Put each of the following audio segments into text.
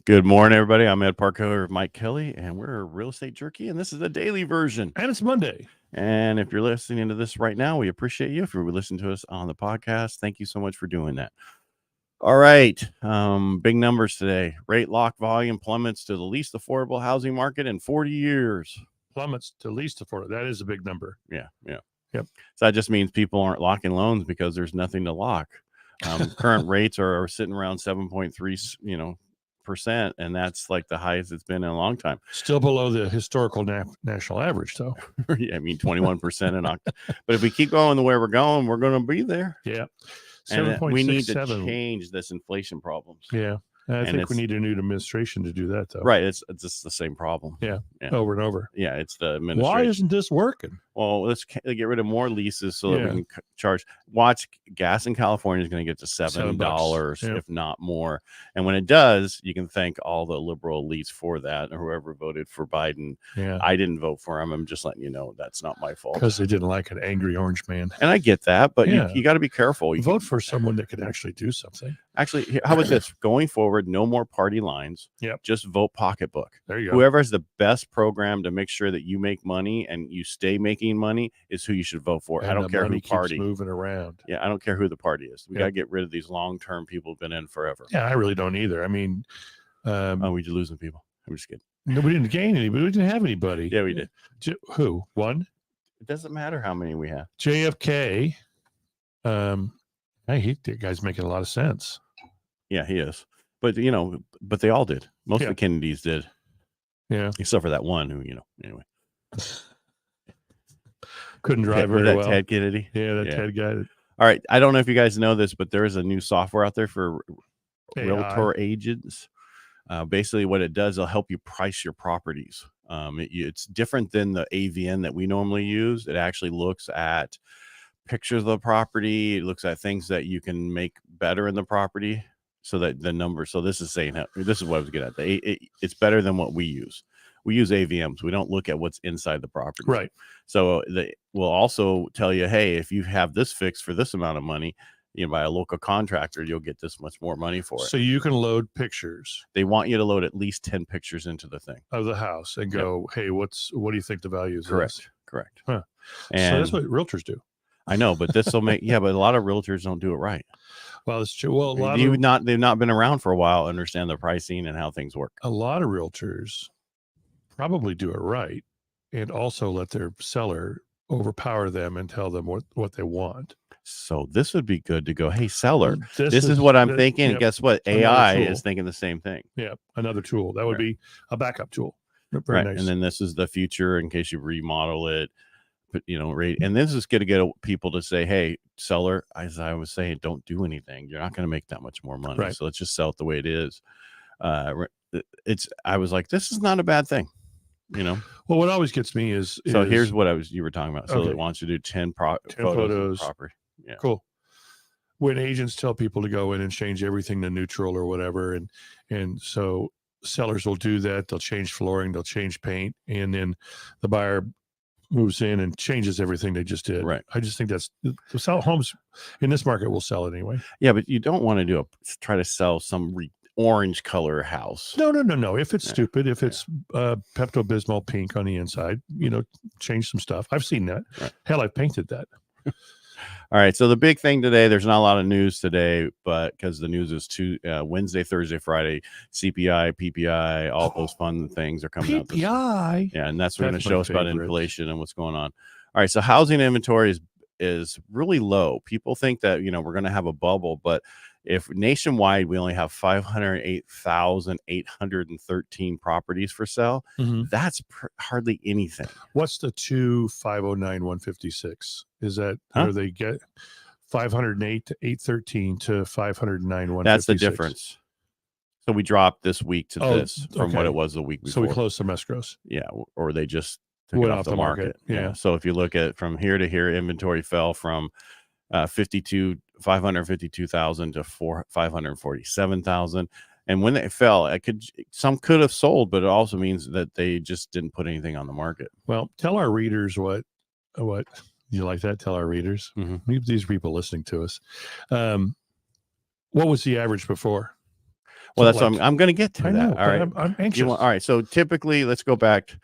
Good morning, everybody. I'm Ed Parcaut with Mike Kelly, and we're Real Estate Jerky, and this is the daily version. And it's Monday. And if you're listening to this right now, we appreciate you. If you're listening to us on the podcast, thank you so much for doing that. All right. Big numbers today. Rate lock volume plummets to the least affordable housing market in 40 years. Plummets to least affordable. That is a big number. Yeah. Yep. So that just means people aren't locking loans because there's nothing to lock. Current rates are sitting around 7.3, percent, and that's like the highest it's been in a long time. Still below the historical national average, though. Yeah, I mean 21% in October. But if we keep going the way we're going to be there. Yeah. And we need to change this inflation problems. Yeah. I think we need a new administration to do that, though. Right. It's just the same problem. Yeah. Over and over. Yeah. It's the administration. Why isn't this working? Well, let's get rid of more leases so that we can charge. Watch, gas in California is going to get to $7, if not more. And when it does, you can thank all the liberal elites for that, or whoever voted for Biden. Yeah. I didn't vote for him. I'm just letting you know that's not my fault. Because they didn't like an angry orange man. And I get that, but you got to be careful. You vote for someone that could actually do something. Actually, how about this? Going forward, no more party lines. Yep. Just vote pocketbook. There you go. Whoever has the best program to make sure that you make money and you stay making money is who you should vote for. And I don't care who party. Moving around. Yeah, I don't care who the party is. We got to get rid of these long-term people who've been in forever. Yeah, I really don't either. I mean, we just losing people. I'm just kidding. No, we didn't gain anybody. We didn't have anybody. Yeah, we did. Who? One? It doesn't matter how many we have. JFK. The guy's making a lot of sense. Yeah, he is. But but they all did. Most of the Kennedys did. Yeah. Except for that one who, anyway. Couldn't drive very well. Ted Kennedy. Yeah, Ted guy. All right. I don't know if you guys know this, but there is a new software out there for Realtor agents. Basically, what it does, it'll help you price your properties. It's different than the AVN that we normally use. It actually looks at pictures of the property. It looks at things that you can make better in the property. So that the number, so this is saying, this is what I was getting at. It's better than what we use. We use AVMs. We don't look at what's inside the property. Right. So we'll also tell you, hey, if you have this fixed for this amount of money, by a local contractor, you'll get this much more money for it. So you can load pictures. They want you to load at least 10 pictures into the thing of the house and go, hey, what do you think the value is? Correct. Huh. And so that's what realtors do. I know, but this will make but a lot of realtors don't do it right. Well, it's true. Well, they've not been around for a while, understand the pricing and how things work. A lot of realtors probably do it right, and also let their seller overpower them and tell them what they want. So this would be good to go, hey, seller, this is what I'm thinking. And guess what? AI is thinking the same thing. Yeah, another tool. That would be a backup tool. Very nice. And then this is the future in case you remodel it. But, and this is going to get people to say, hey, seller, as I was saying, don't do anything. You're not going to make that much more money. Right. So let's just sell it the way it is. I was like, this is not a bad thing. Well, what always gets me is here's what you were talking about. So it wants you to do 10 photos of the property. Yeah. Cool. When agents tell people to go in and change everything to neutral or whatever, and so sellers will do that. They'll change flooring, they'll change paint, and then the buyer moves in and changes everything they just did. Right. I just think that's the sell homes in this market will sell it anyway. Yeah, but you don't want to try to sell some orange color house. No. If it's stupid, if it's Pepto-Bismol pink on the inside, change some stuff. I've seen that. Right. Hell, I've painted that. All right. So the big thing today, there's not a lot of news today, but because the news is Wednesday, Thursday, Friday, CPI, PPI, all those fun things are coming out. PPI. Yeah. And that's going to show us about inflation and what's going on. All right. So housing inventory is really low. People think that, we're going to have a bubble, but if nationwide, we only have 508,813 properties for sale, that's hardly anything. What's the 2,509,156? Is that where they get 508 to 813 to 509, 156? That's the difference. So we dropped this week to this from what it was the week before. So we closed some escrows. Yeah. Or they just took it off the market. Yeah. So if you look at from here to here, inventory fell from 552,000 to 547,000. And when they fell, some could have sold, but it also means that they just didn't put anything on the market. Well, tell our readers what you like that. Tell our readers, these people listening to us. What was the average before? Well, that's what I'm going to get to I that. know, All right. I'm anxious. All right. So typically, let's go back.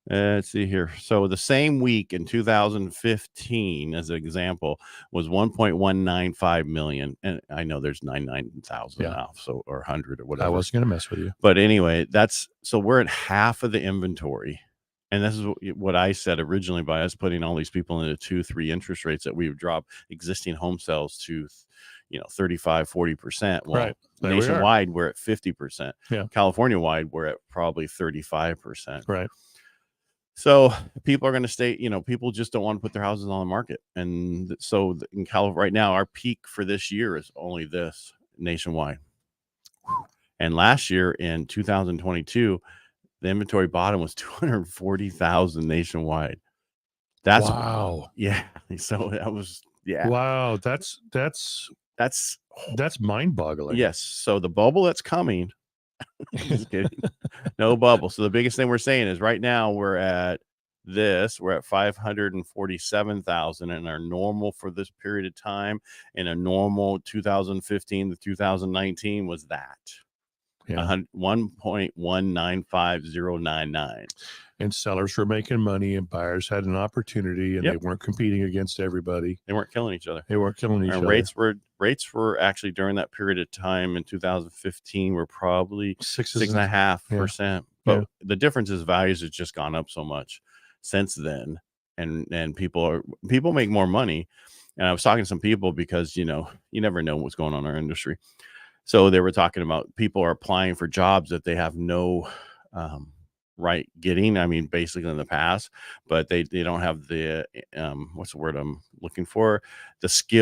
Let's see here. So the same week in 2015, as an example, was 1.195 million. And I know there's 99,000 now, so or 100 or whatever. I wasn't going to mess with you. But anyway, so we're at half of the inventory. And this is what I said originally by us putting all these people into 2-3 interest rates that we would drop existing home sales to 35-40%. Well, Right. nationwide we're at 50%. Yeah. California wide we're at probably 35%. Right. So people are going to stay, people just don't want to put their houses on the market. And so in California right now, our peak for this year is only this nationwide. And last year in 2022, the inventory bottom was 240,000 nationwide. That's wow. Yeah. So that was, yeah. Wow. That's mind boggling. Yes. So the bubble that's coming, just kidding. No bubble. So the biggest thing we're saying is right now we're at 547,000 and our normal for this period of time and a normal 2015 to 2019 was that. 1.195099. And sellers were making money and buyers had an opportunity and they weren't competing against everybody. They weren't killing each other. And rates were actually during that period of time in 2015 were probably 6.5%. But the difference is values have just gone up so much since then. And people make more money. And I was talking to some people because, you never know what's going on in our industry. So they were talking about people are applying for jobs that they have no right getting. I mean, basically in the past, but they don't have the what's the word I'm looking for?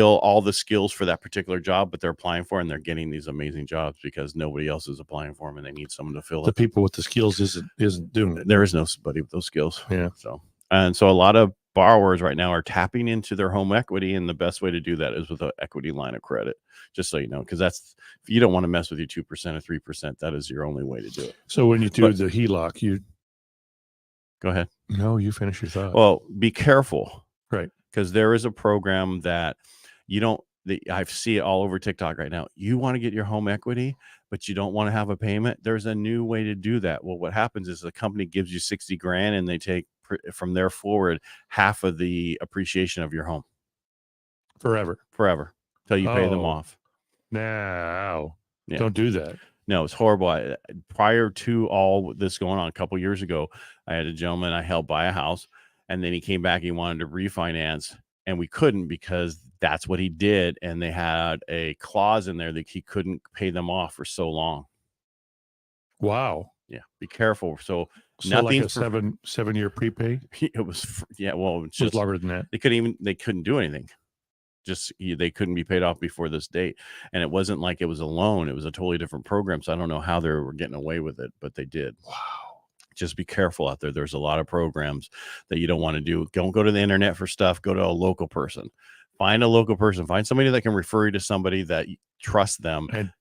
All the skills for that particular job, but they're applying for, and they're getting these amazing jobs because nobody else is applying for them, and they need someone to fill the it. People with the skills isn't doing it. There is nobody with those skills. Yeah. So a lot of borrowers right now are tapping into their home equity, and the best way to do that is with an equity line of credit, just so you know, because if you don't want to mess with your 2% or 3%, that is your only way to do it. So when you do the HELOC, you go ahead. No, you finish your thought. Well, be careful, right? Because there is a program that I see it all over TikTok right now. You want to get your home equity, but you don't want to have a payment. There's a new way to do that. Well, what happens is the company gives you 60 grand and they take from there forward half of the appreciation of your home forever till you pay them off. No, don't do that. No, it's horrible. Prior to all this going on a couple years ago, I had a gentleman I helped buy a house, and then he came back. He wanted to refinance, and we couldn't because that's what he did. And they had a clause in there that he couldn't pay them off for so long. Wow. Yeah. Be careful. So like a 7-year prepay. It was, well, it's just longer than that. They couldn't do anything. They couldn't be paid off before this date. And it wasn't like it was a loan. It was a totally different program. So I don't know how they were getting away with it, but they did. Wow. Just be careful out there. There's a lot of programs that you don't want to do. Don't go to the internet for stuff. Go to a local person. Find a local person. Find somebody that can refer you to somebody that you trust them. And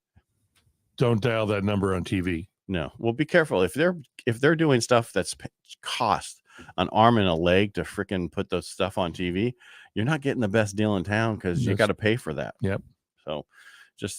don't dial that number on TV. No. Well, be careful. If they're doing stuff that's cost an arm and a leg to freaking put the stuff on TV, you're not getting the best deal in town because you got to pay for that. Yep. So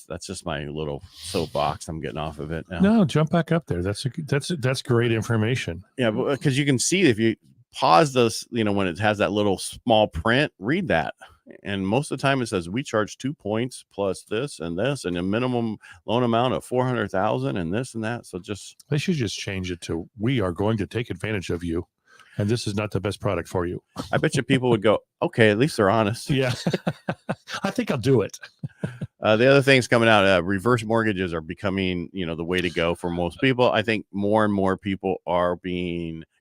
that's just my little soapbox. I'm getting off of it now. No, jump back up there. That's great information. Yeah, because you can see if you pause this, when it has that little small print, read that. And most of the time it says we charge 2 points plus this and a minimum loan amount of 400,000 and this and that. So they should just change it to we are going to take advantage of you. And this is not the best product for you. I bet you people would go, okay, at least they're honest. Yeah. I think I'll do it. The other things coming out, reverse mortgages are becoming, the way to go for most people. I think more and more people are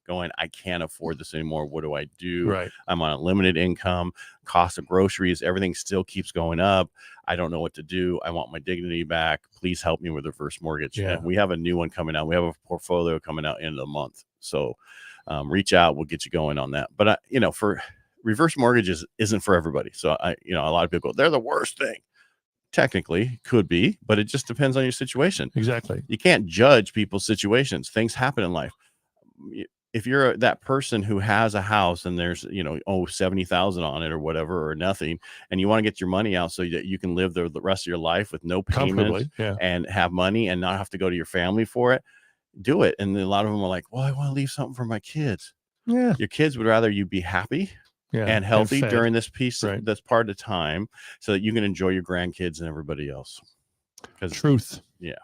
going, I can't afford this anymore. What do I do? Right. I'm on a limited income, cost of groceries, everything still keeps going up. I don't know what to do. I want my dignity back. Please help me with a reverse mortgage. Yeah. We have a new one coming out. We have a portfolio coming out end of the month. So reach out. We'll get you going on that. But, for reverse mortgages isn't for everybody. So a lot of people go, they're the worst thing. Technically could be, but it just depends on your situation. Exactly. You can't judge people's situations. Things happen in life. if you're that person who has a house and there's, 70,000 on it or whatever, or nothing, and you want to get your money out so that you can live the rest of your life with no payments and have money and not have to go to your family for it, do it. And then a lot of them are like, well, I want to leave something for my kids. Yeah. Your kids would rather you be happy and healthy during this this part of time so that you can enjoy your grandkids and everybody else. Truth. Yeah.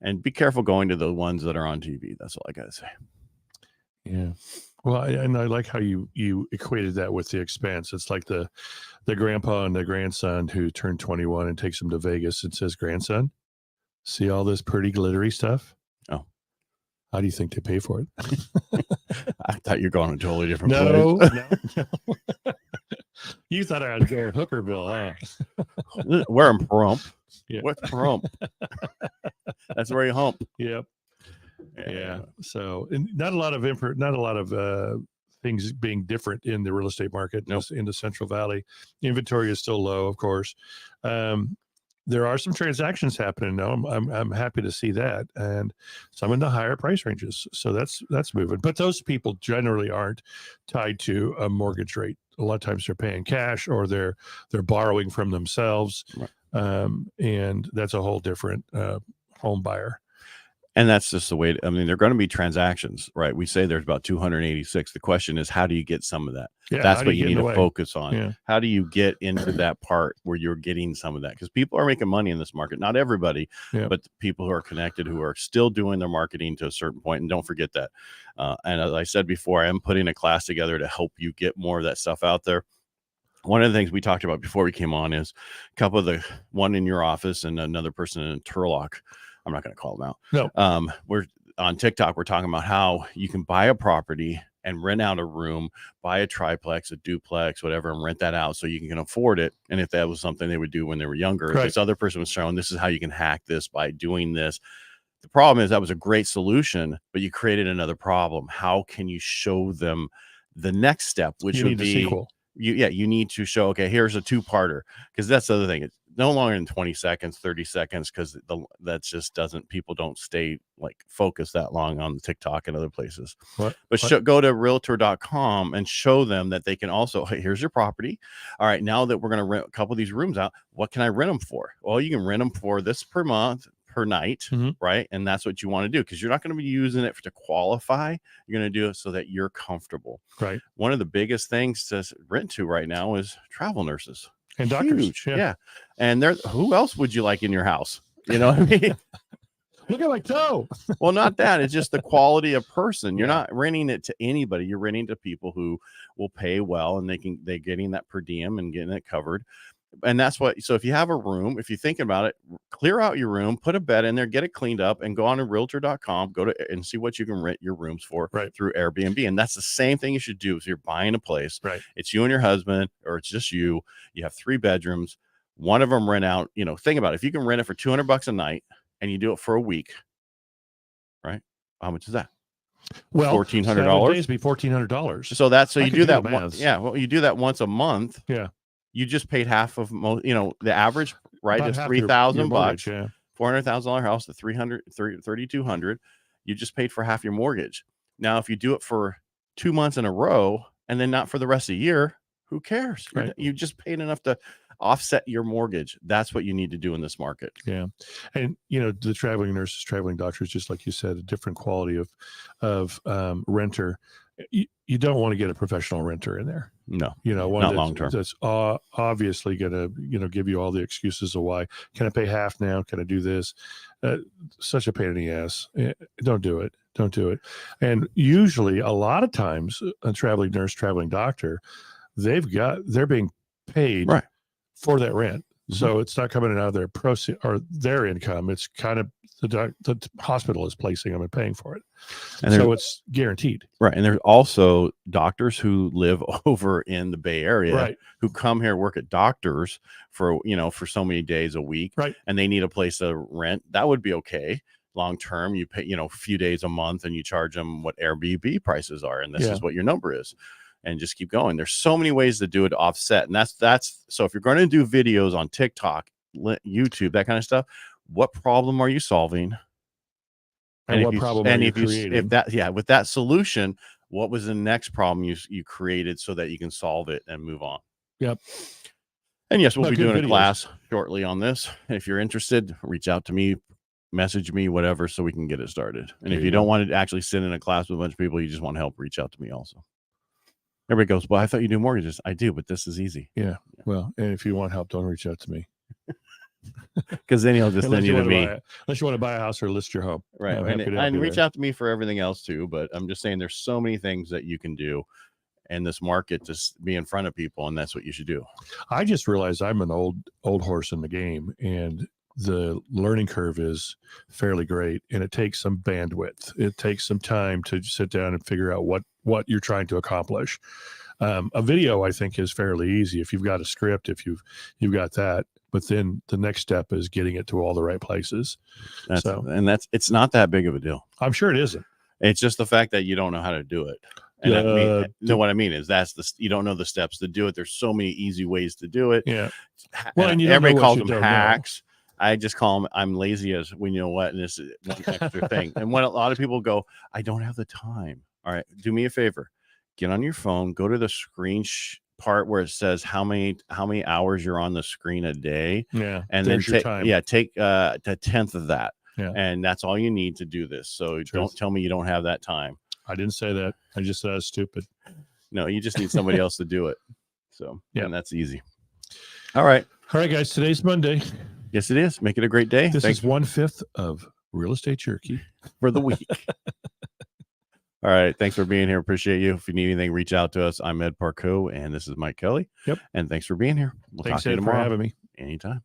And be careful going to the ones that are on TV. That's all I got to say. Yeah. Well, I like how you equated that with the expense. It's like the grandpa and the grandson who turned 21 and takes them to Vegas and says, grandson, see all this pretty glittery stuff? Oh. How do you think they pay for it? I thought you're going a totally different place. No. You thought I was going Hookerville, huh? We're in Pahrump. Yeah. What's Pahrump? That's where you hump. Yep. Yeah. So, and not a lot of things being different in the real estate market in the Central Valley. Inventory is still low, of course. There are some transactions happening now. I'm happy to see that, and some in the higher price ranges. So that's moving. But those people generally aren't tied to a mortgage rate. A lot of times they're paying cash or they're borrowing from themselves, right. And that's a whole different home buyer. And that's just the way. I mean, they're going to be transactions, right? We say there's about 286. The question is, how do you get some of that? Yeah, that's what you need to focus on. Yeah. How do you get into that part where you're getting some of that? Because people are making money in this market. Not everybody, but the people who are connected, who are still doing their marketing to a certain point. And don't forget that. And as I said before, I am putting a class together to help you get more of that stuff out there. One of the things we talked about before we came on is a couple of one in your office and another person in Turlock. I'm not going to call them out. No. We're on TikTok. We're talking about how you can buy a property and rent out a room, buy a triplex, a duplex, whatever, and rent that out so you can afford it. And if that was something they would do when they were younger, right. This other person was showing this is how you can hack this by doing this. The problem is that was a great solution, but you created another problem. How can you show them the next step, which would be sequel. You need to show, okay, here's a two-parter, because that's the other thing. It's no longer in 20 seconds, 30 seconds, because that just doesn't, people don't stay like focused that long on TikTok and other places. But go to Realtor.com and show them that they can also, hey, here's your property. All right, now that we're going to rent a couple of these rooms out, what can I rent them for? Well, you can rent them for this per month, per night, right? And that's what you want to do, because you're not going to be using it to qualify. You're going to do it so that you're comfortable. Right. One of the biggest things to rent to right now is travel nurses and doctors. Yeah. And who else would you like in your house? You know what I mean? Look at my toe. Well, not that. It's just the quality of person. You're not renting it to anybody. You're renting to people who will pay well, and they're getting that per diem and getting it covered. And that's so if you have a room, if you think about it, clear out your room, put a bed in there, get it cleaned up, and go on to Realtor.com, and see what you can rent your rooms for through Airbnb. And that's the same thing you should do if you're buying a place. Right. It's you and your husband, or it's just you. You have 3 bedrooms. One of them rent out, think about it. If you can rent it for $200 a night and you do it for a week, right? How much is that? Well, $1,400. Days be $1,400. So you do that. Well, you do that once a month. Yeah. You just paid half of the average, right? Is $3,000 bucks. Yeah. $400,000 house to $3,200. You just paid for half your mortgage. Now, if you do it for 2 months in a row and then not for the rest of the year, who cares? Right. You just paid enough to offset your mortgage. That's what you need to do in this market. Yeah. And the traveling nurses, traveling doctors, just like you said, a different quality of renter. You don't want to get a professional renter in there. No, one not long term. That's obviously going to give you all the excuses of why. Can I pay half now? Can I do this? Such a pain in the ass. Don't do it. Don't do it. And usually, a lot of times, a traveling nurse, traveling doctor, they're being paid for that rent. So it's not coming out of their proceeds or their income. It's kind of the hospital is placing them and paying for it. And so it's guaranteed. Right. And there's also doctors who live over in the Bay Area who come here, work at doctors for so many days a week. Right. And they need a place to rent. That would be okay. Long term, you pay, a few days a month, and you charge them what Airbnb prices are. And this is what your number is. And just keep going. There's so many ways to do it to offset. And that's so if you're going to do videos on TikTok, YouTube, that kind of stuff, what problem are you solving? And what problem are you creating? With that solution, What was the next problem you created so that you can solve it and move on? Yep. And yes, we'll be doing videos. a class shortly on this. If you're interested, reach out to me, message me, whatever, so we can get it started. And if you don't want to actually sit in a class with a bunch of people, you just want help, reach out to me also. Everybody goes, well, I thought you do mortgages. I do, but this is easy. Yeah. Well, and if you want help, don't reach out to me. Because then he'll just send you to me. Unless you want to buy a house or list your home. Right. And reach out to me for everything else too. But I'm just saying there's so many things that you can do in this market to be in front of people. And that's what you should do. I just realized I'm an old horse in the game, and the learning curve is fairly great, and it takes some bandwidth. It takes some time to sit down and figure out what you're trying to accomplish. A video, I think, is fairly easy if you've got a script, if you've got that. But then the next step is getting it to all the right places. It's not that big of a deal. I'm sure it isn't. It's just the fact that you don't know how to do it. And what I mean is you don't know the steps to do it. There's so many easy ways to do it. Yeah. Well, and everybody calls them hacks. I just call them, I'm lazy as we know what, and this is one extra thing. And when a lot of people go, I don't have the time. All right, do me a favor. Get on your phone, go to the screen part where it says how many hours you're on the screen a day. Yeah. And then take the 10th of that. Yeah. And that's all you need to do this. So don't tell me you don't have that time. I didn't say that. I just said I was stupid. No, you just need somebody else to do it. So and that's easy. All right, guys. Today's Monday. Yes, it is. Make it a great day. This is 1/5 of Real Estate Jerky for the week. All right. Thanks for being here. Appreciate you. If you need anything, reach out to us. I'm Ed Parcaut, and this is Mike Kelly. Yep. And thanks for being here. We'll talk to you tomorrow. Thanks for having me. Anytime.